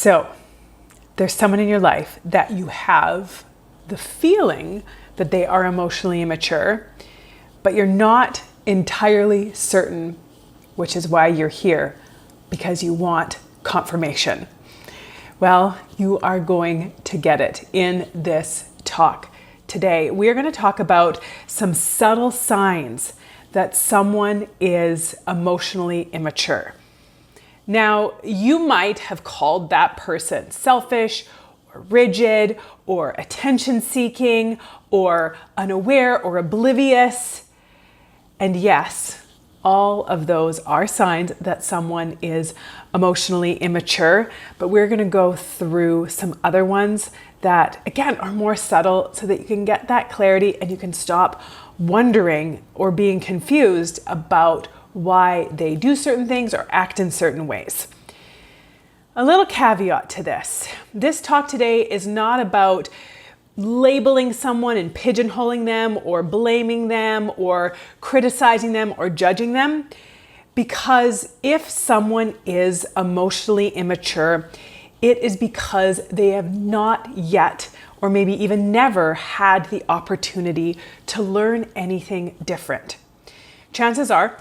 So there's someone in your life that you have the feeling that they are emotionally immature, but you're not entirely certain, which is why you're here, because you want confirmation. Well, you are going to get it in this talk. Today, we are going to talk about some subtle signs that someone is emotionally immature. Now, you might have called that person selfish or rigid or attention-seeking or unaware or oblivious. And yes, all of those are signs that someone is emotionally immature, but we're going to go through some other ones that, again, are more subtle so that you can get that clarity and you can stop wondering or being confused about why they do certain things or act in certain ways. A little caveat to this. This talk today is not about labeling someone and pigeonholing them or blaming them or criticizing them or judging them, because if someone is emotionally immature, it is because they have not yet, or maybe even never, had the opportunity to learn anything different. Chances are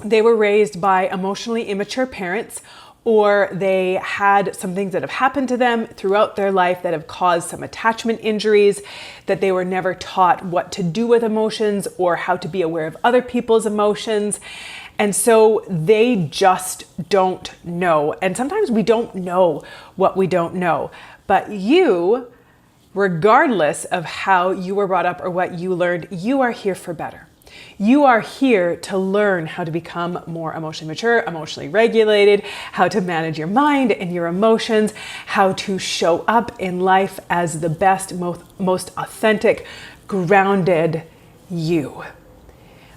they were raised by emotionally immature parents, or they had some things that have happened to them throughout their life that have caused some attachment injuries, that they were never taught what to do with emotions or how to be aware of other people's emotions. And so they just don't know. And sometimes we don't know what we don't know. But you, regardless of how you were brought up or what you learned, you are here for better. You are here to learn how to become more emotionally mature, emotionally regulated, how to manage your mind and your emotions, how to show up in life as the best, most authentic, grounded you.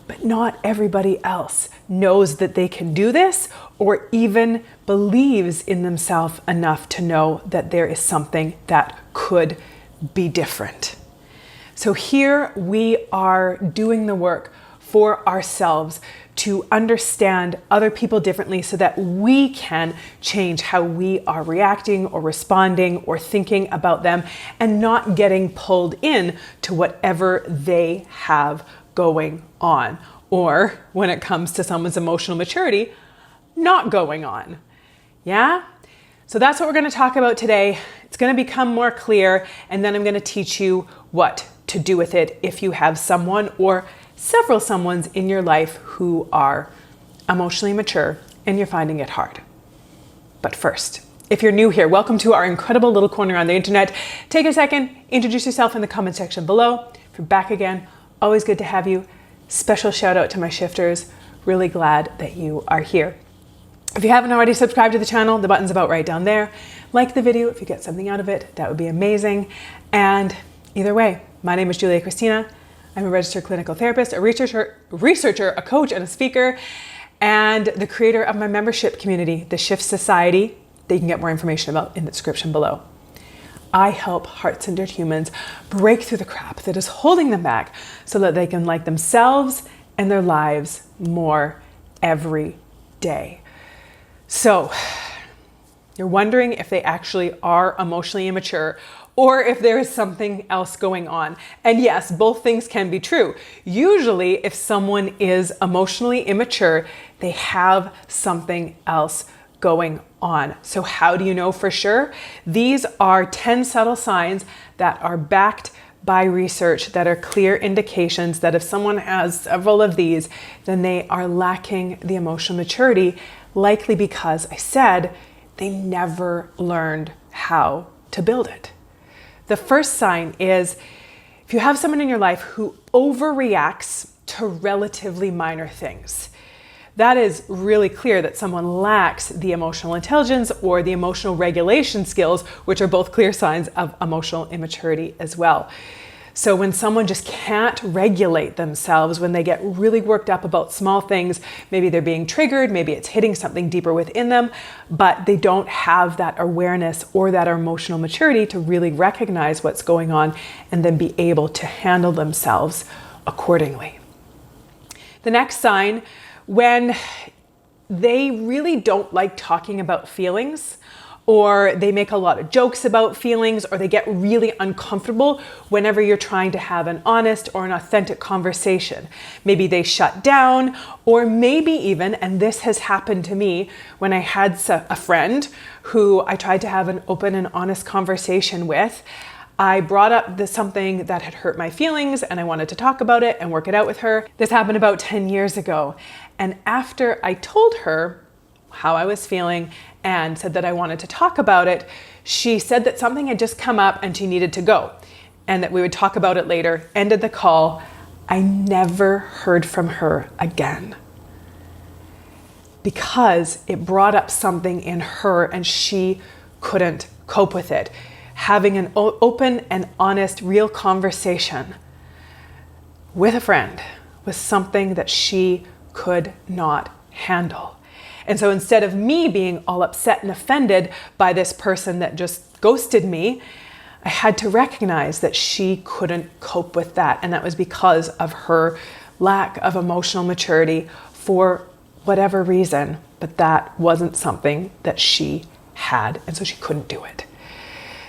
But not everybody else knows that they can do this or even believes in themselves enough to know that there is something that could be different. So here we are doing the work for ourselves to understand other people differently so that we can change how we are reacting or responding or thinking about them and not getting pulled in to whatever they have going on, or when it comes to someone's emotional maturity, not going on. Yeah? So that's what we're going to talk about today. It's going to become more clear, and then I'm going to teach you what to do with it if you have someone or several someones in your life who are emotionally mature and you're finding it hard. But first, if you're new here, welcome to our incredible little corner on the internet. Take a second, introduce yourself in the comment section below. If you're back again, always good to have you. Special shout out to my shifters. Really glad that you are here. If you haven't already subscribed to the channel, the button's about right down there. Like the video if you get something out of it, that would be amazing. And either way, my name is Kristina. I'm a registered clinical therapist, a researcher, a coach, and a speaker, and the creator of my membership community, the Shift Society, that you can get more information about in the description below. I help heart-centered humans break through the crap that is holding them back so that they can like themselves and their lives more every day. So, you're wondering if they actually are emotionally immature or if there is something else going on. And yes, both things can be true. Usually, if someone is emotionally immature, they have something else going on. So how do you know for sure? These are 10 subtle signs that are backed by research that are clear indications that if someone has several of these, then they are lacking the emotional maturity, likely because I said they never learned how to build it. The first sign is if you have someone in your life who overreacts to relatively minor things. That is really clear that someone lacks the emotional intelligence or the emotional regulation skills, which are both clear signs of emotional immaturity as well. So when someone just can't regulate themselves, when they get really worked up about small things, maybe they're being triggered, maybe it's hitting something deeper within them, but they don't have that awareness or that emotional maturity to really recognize what's going on and then be able to handle themselves accordingly. The next sign, when they really don't like talking about feelings, or they make a lot of jokes about feelings, or they get really uncomfortable whenever you're trying to have an honest or an authentic conversation. Maybe they shut down, or maybe even, and this has happened to me when I had a friend who I tried to have an open and honest conversation with. I brought up something that had hurt my feelings and I wanted to talk about it and work it out with her. This happened about 10 years ago. And after I told her how I was feeling and said that I wanted to talk about it, she said that something had just come up and she needed to go and that we would talk about it later. Ended the call. I never heard from her again because it brought up something in her and she couldn't cope with it. Having an open and honest, real conversation with a friend was something that she could not handle. And so instead of me being all upset and offended by this person that just ghosted me, I had to recognize that she couldn't cope with that. And that was because of her lack of emotional maturity for whatever reason, but that wasn't something that she had. And so she couldn't do it.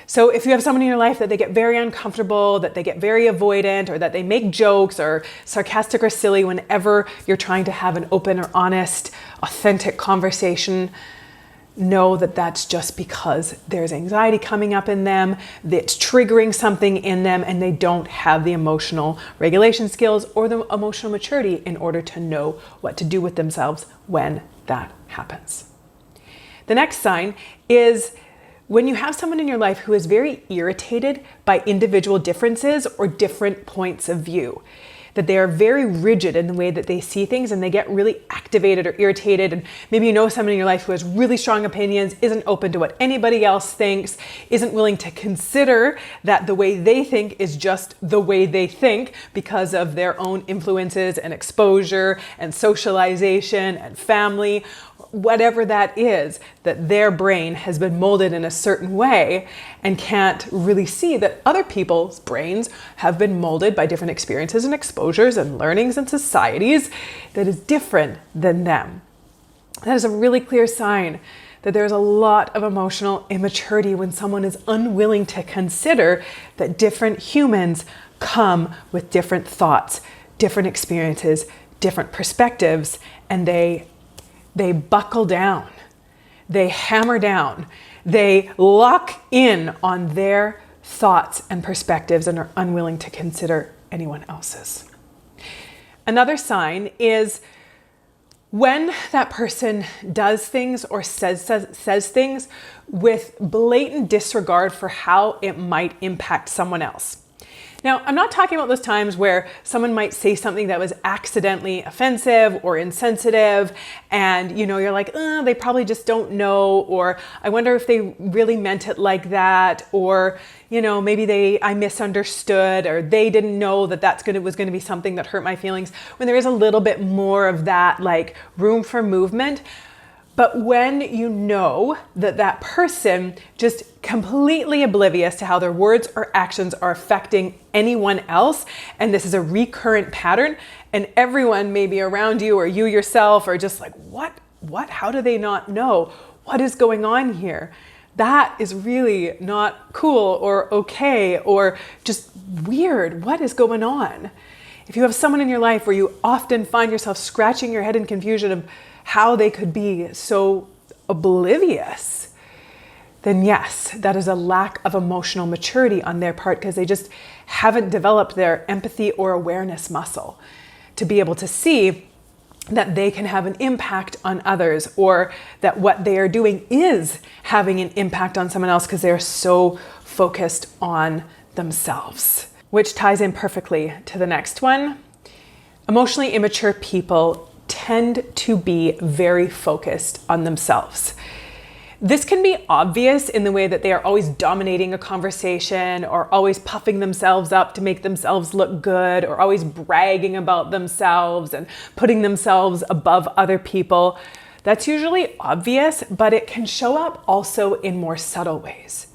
So if you have someone in your life that they get very uncomfortable, that they get very avoidant, or that they make jokes or sarcastic or silly whenever you're trying to have an open or honest, authentic conversation, know that that's just because there's anxiety coming up in them, that's triggering something in them, and they don't have the emotional regulation skills or the emotional maturity in order to know what to do with themselves when that happens. The next sign is when you have someone in your life who is very irritated by individual differences or different points of view, that they are very rigid in the way that they see things and they get really activated or irritated. And maybe you know someone in your life who has really strong opinions, isn't open to what anybody else thinks, isn't willing to consider that the way they think is just the way they think because of their own influences and exposure and socialization and family, whatever that is, that their brain has been molded in a certain way and can't really see that other people's brains have been molded by different experiences and exposures and learnings and societies that is different than them. That is a really clear sign that there's a lot of emotional immaturity when someone is unwilling to consider that different humans come with different thoughts, different experiences, different perspectives, and they buckle down, they hammer down, they lock in on their thoughts and perspectives and are unwilling to consider anyone else's. Another sign is when that person does things or says things with blatant disregard for how it might impact someone else. Now, I'm not talking about those times where someone might say something that was accidentally offensive or insensitive and, you're like, they probably just don't know, or I wonder if they really meant it like that, or, maybe I misunderstood, or they didn't know that was going to be something that hurt my feelings, when there is a little bit more of that, like, room for movement. But when you know that person just completely oblivious to how their words or actions are affecting anyone else, and this is a recurrent pattern, and everyone maybe around you or you yourself are just like, what, how do they not know? What is going on here? That is really not cool or okay or just weird. What is going on? If you have someone in your life where you often find yourself scratching your head in confusion of how they could be so oblivious, then yes, that is a lack of emotional maturity on their part because they just haven't developed their empathy or awareness muscle to be able to see that they can have an impact on others, or that what they are doing is having an impact on someone else because they're so focused on themselves. Which ties in perfectly to the next one. Emotionally immature people tend to be very focused on themselves. This can be obvious in the way that they are always dominating a conversation or always puffing themselves up to make themselves look good or always bragging about themselves and putting themselves above other people. That's usually obvious, but it can show up also in more subtle ways.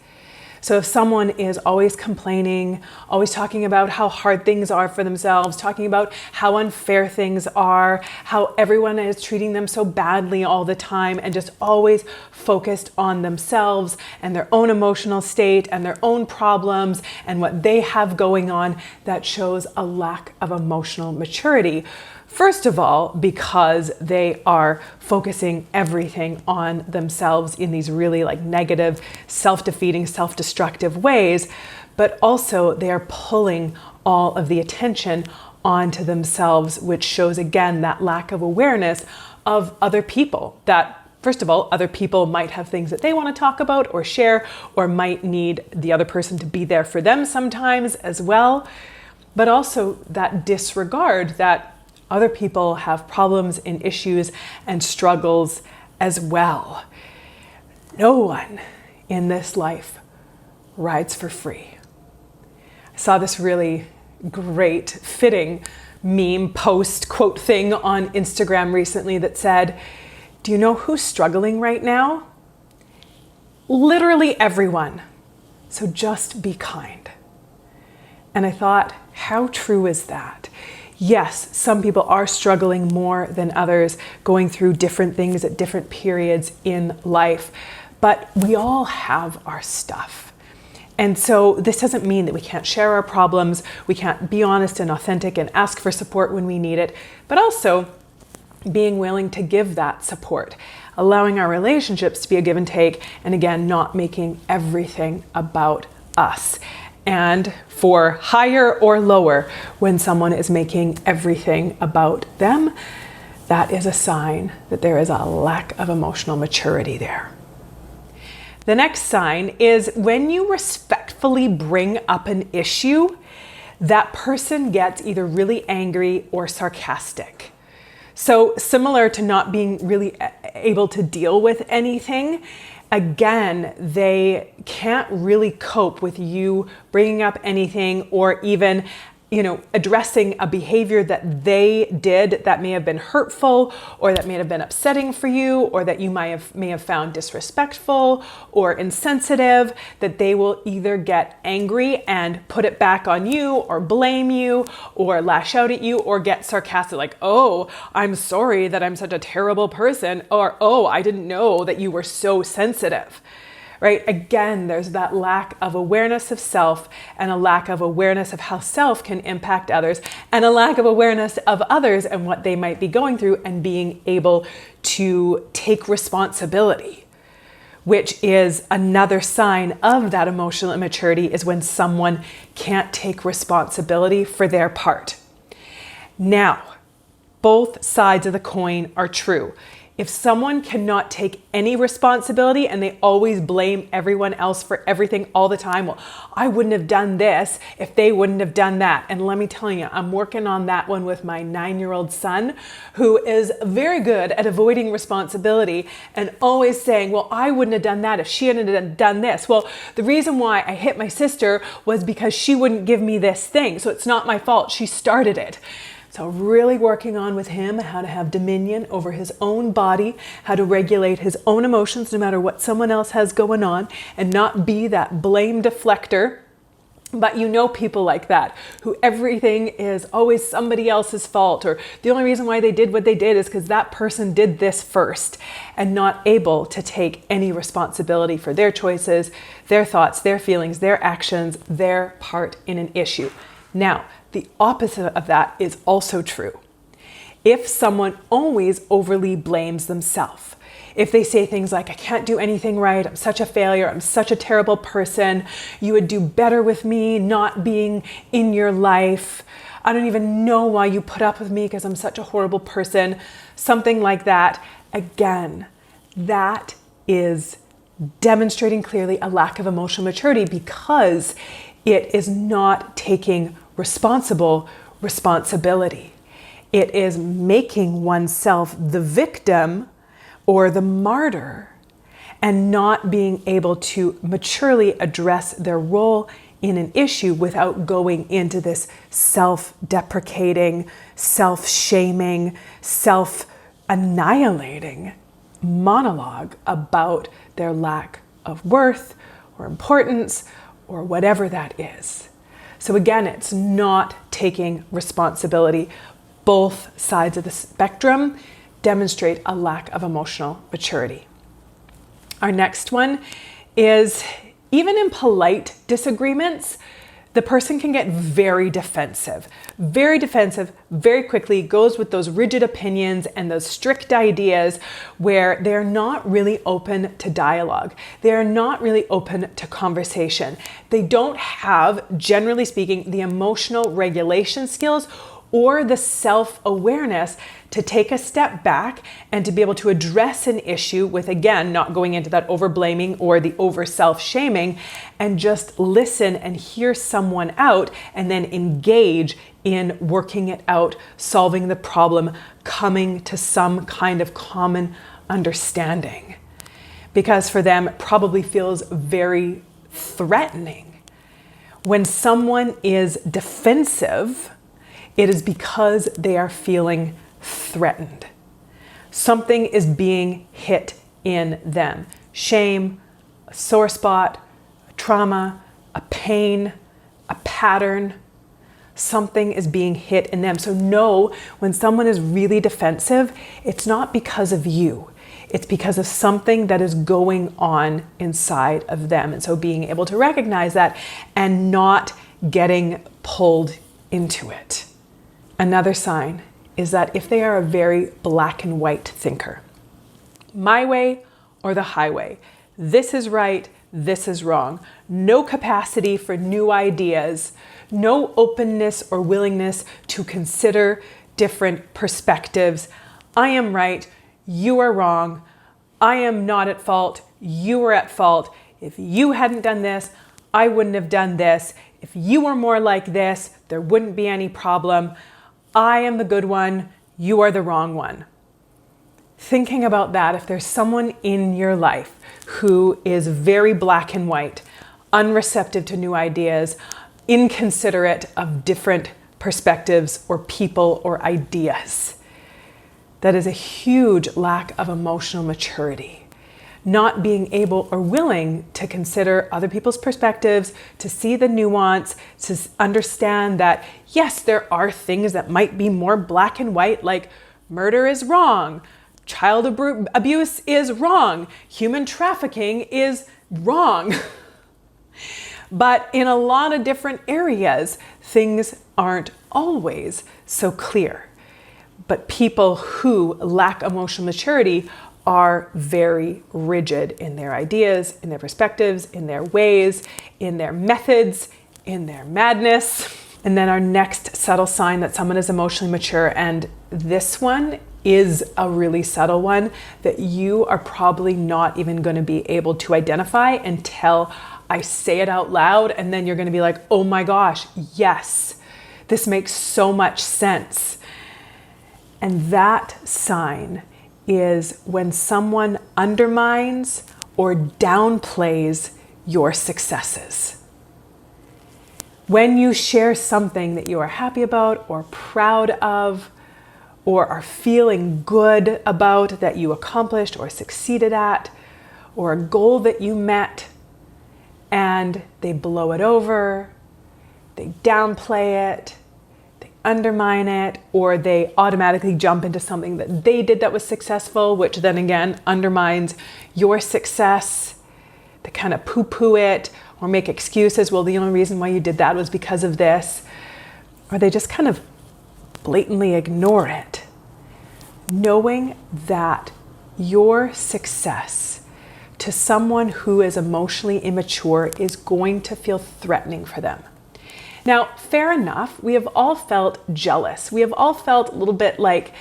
So if someone is always complaining, always talking about how hard things are for themselves, talking about how unfair things are, how everyone is treating them so badly all the time, and just always focused on themselves and their own emotional state and their own problems and what they have going on, that shows a lack of emotional maturity. First of all, because they are focusing everything on themselves in these really like negative, self-defeating, self-destructive ways, but also they are pulling all of the attention onto themselves, which shows again that lack of awareness of other people. That first of all, other people might have things that they want to talk about or share, or might need the other person to be there for them sometimes as well. But also that disregard that other people have problems and issues and struggles as well. No one in this life rides for free. I saw this really great, fitting meme post quote thing on Instagram recently that said, "Do you know who's struggling right now? Literally everyone. So just be kind." And I thought, how true is that? Yes, some people are struggling more than others, going through different things at different periods in life, but we all have our stuff. And so this doesn't mean that we can't share our problems, we can't be honest and authentic and ask for support when we need it, but also being willing to give that support, allowing our relationships to be a give and take, and again, not making everything about us. And for higher or lower, when someone is making everything about them, that is a sign that there is a lack of emotional maturity there. The next sign is when you respectfully bring up an issue, that person gets either really angry or sarcastic. So similar to not being really able to deal with anything, again, they can't really cope with you bringing up anything, or even, addressing a behavior that they did that may have been hurtful, or that may have been upsetting for you, or that you may have found disrespectful or insensitive, that they will either get angry and put it back on you, or blame you, or lash out at you, or get sarcastic, like, "Oh, I'm sorry that I'm such a terrible person," or "Oh, I didn't know that you were so sensitive." Right? Again, there's that lack of awareness of self, and a lack of awareness of how self can impact others, and a lack of awareness of others and what they might be going through, and being able to take responsibility, which is another sign of that emotional immaturity, is when someone can't take responsibility for their part. Now, both sides of the coin are true. If someone cannot take any responsibility and they always blame everyone else for everything all the time, well, I wouldn't have done this if they wouldn't have done that. And let me tell you, I'm working on that one with my 9-year-old son, who is very good at avoiding responsibility and always saying, well, I wouldn't have done that if she hadn't done this. Well, the reason why I hit my sister was because she wouldn't give me this thing. So it's not my fault. She started it. So really working on with him how to have dominion over his own body, how to regulate his own emotions no matter what someone else has going on, and not be that blame deflector. But you know people like that, who everything is always somebody else's fault, or the only reason why they did what they did is because that person did this first, and not able to take any responsibility for their choices, their thoughts, their feelings, their actions, their part in an issue. Now, the opposite of that is also true. If someone always overly blames themselves, if they say things like, I can't do anything right, I'm such a failure, I'm such a terrible person, you would do better with me not being in your life, I don't even know why you put up with me because I'm such a horrible person, something like that, again, that is demonstrating clearly a lack of emotional maturity, because it is not taking responsibility. It is making oneself the victim or the martyr, and not being able to maturely address their role in an issue without going into this self-deprecating, self-shaming, self-annihilating monologue about their lack of worth, or importance or whatever that is. So again, it's not taking responsibility. Both sides of the spectrum demonstrate a lack of emotional maturity. Our next one is, even in polite disagreements, the person can get very defensive very quickly, goes with those rigid opinions and those strict ideas where they're not really open to dialogue. They're not really open to conversation. They don't have, generally speaking, the emotional regulation skills or the self-awareness to take a step back and to be able to address an issue with, again, not going into that over-blaming or the over-self-shaming, and just listen and hear someone out and then engage in working it out, solving the problem, coming to some kind of common understanding. Because for them, it probably feels very threatening. When someone is defensive, it is because they are feeling threatened. Something is being hit in them. Shame, a sore spot, a trauma, a pain, a pattern. Something is being hit in them. So know when someone is really defensive, it's not because of you. It's because of something that is going on inside of them. And so being able to recognize that and not getting pulled into it. Another sign is that if they are a very black and white thinker, my way or the highway, this is right, this is wrong, no capacity for new ideas, no openness or willingness to consider different perspectives. I am right, you are wrong, I am not at fault, you are at fault. If you hadn't done this, I wouldn't have done this. If you were more like this, there wouldn't be any problem. I am the good one, you are the wrong one. Thinking about that, if there's someone in your life who is very black and white, unreceptive to new ideas, inconsiderate of different perspectives or people or ideas, that is a huge lack of emotional maturity. Not being able or willing to consider other people's perspectives, to see the nuance, to understand that, yes, there are things that might be more black and white, like murder is wrong, child abuse is wrong, human trafficking is wrong. But in a lot of different areas, things aren't always so clear. But people who lack emotional maturity are very rigid in their ideas, in their perspectives, in their ways, in their methods, in their madness. And then our next subtle sign that someone is emotionally mature, and this one is a really subtle one that you are probably not even going to be able to identify until I say it out loud, and then you're going to be like, oh my gosh, yes, this makes so much sense. And that sign is when someone undermines or downplays your successes. When you share something that you are happy about or proud of or are feeling good about that you accomplished or succeeded at, or a goal that you met, and they blow it over, they downplay it, undermine it, or they automatically jump into something that they did that was successful, which then again undermines your success. They kind of poo-poo it or make excuses. Well, the only reason why you did that was because of this. Or they just kind of blatantly ignore it. Knowing that your success to someone who is emotionally immature is going to feel threatening for them. Now, fair enough, we have all felt jealous. We have all felt a little bit like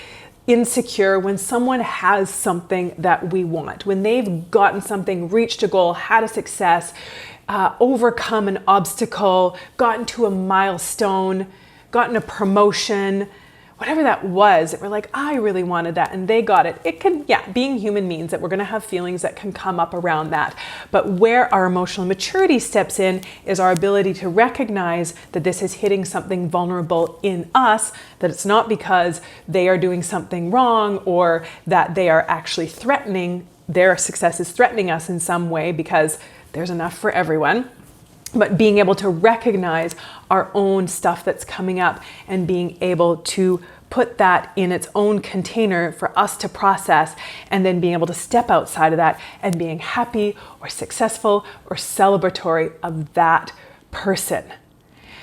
insecure when someone has something that we want, when they've gotten something, reached a goal, had a success, overcome an obstacle, gotten to a milestone, gotten a promotion, whatever that was, we're like, I really wanted that, and they got it. It can, being human means that we're going to have feelings that can come up around that. But where our emotional maturity steps in is our ability to recognize that this is hitting something vulnerable in us, that it's not because they are doing something wrong or that they are actually threatening, their success is threatening us in some way because There's enough for everyone. But being able to recognize our own stuff that's coming up and being able to put that in its own container for us to process, and then being able to step outside of that and being happy or successful or celebratory of that person.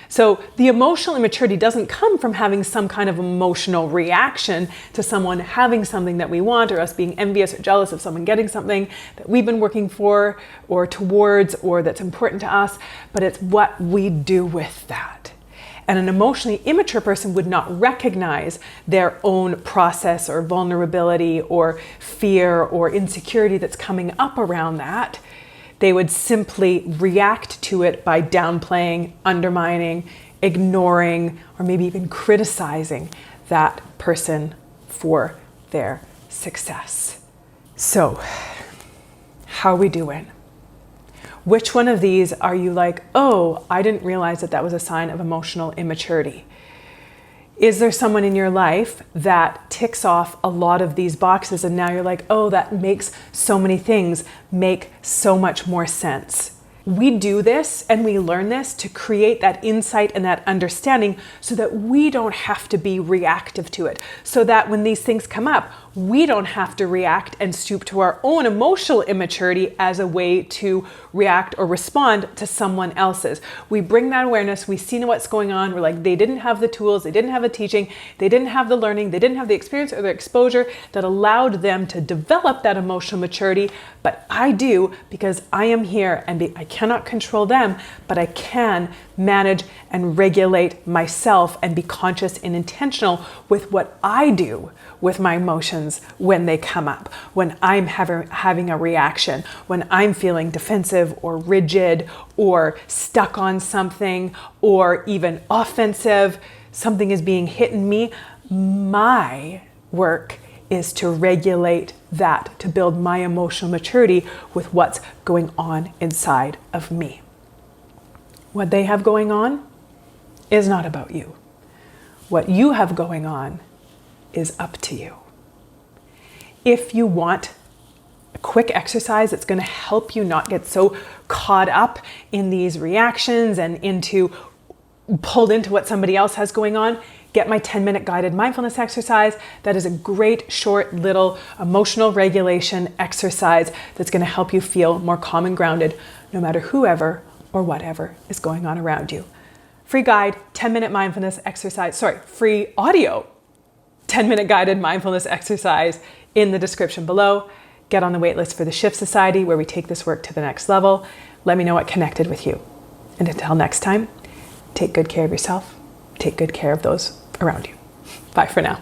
So the emotional immaturity doesn't come from having some kind of emotional reaction to someone having something that we want, or us being envious or jealous of someone getting something that we've been working for or towards or that's important to us, but it's what we do with that. And an emotionally immature person would not recognize their own process or vulnerability or fear or insecurity that's coming up around that. They would simply react to it by downplaying, undermining, ignoring, or maybe even criticizing that person for their success. So, how are we doing? Which one of these are you like, oh, I didn't realize that was a sign of emotional immaturity? Is there someone in your life that ticks off a lot of these boxes and now you're like, oh, that makes so many things make so much more sense? We do this and we learn this to create that insight and that understanding so that we don't have to be reactive to it. So that when these things come up, we don't have to react and stoop to our own emotional immaturity as a way to react or respond to someone else's. We bring that awareness, we see what's going on, we're like, they didn't have the tools, they didn't have the teaching, they didn't have the learning, they didn't have the experience or the exposure that allowed them to develop that emotional maturity, but I do, because I am here and I cannot control them, but I can manage and regulate myself and be conscious and intentional with what I do with my emotions when they come up, when I'm having a reaction, when I'm feeling defensive or rigid or stuck on something or even offensive, something is being hit in me. My work is to regulate that, to build my emotional maturity with what's going on inside of me. What they have going on is not about you. What you have going on is up to you. If you want a quick exercise that's going to help you not get so caught up in these reactions and pulled into what somebody else has going on, get my 10-minute guided mindfulness exercise. That is a great, short, little emotional regulation exercise that's going to help you feel more calm and grounded no matter whoever or whatever is going on around you. Free guide, 10-minute mindfulness exercise, free audio 10-minute guided mindfulness exercise in the description below. Get on the waitlist for the Shift Society, where we take this work to the next level. Let me know what connected with you. And until next time, take good care of yourself. Take good care of those around you. Bye for now.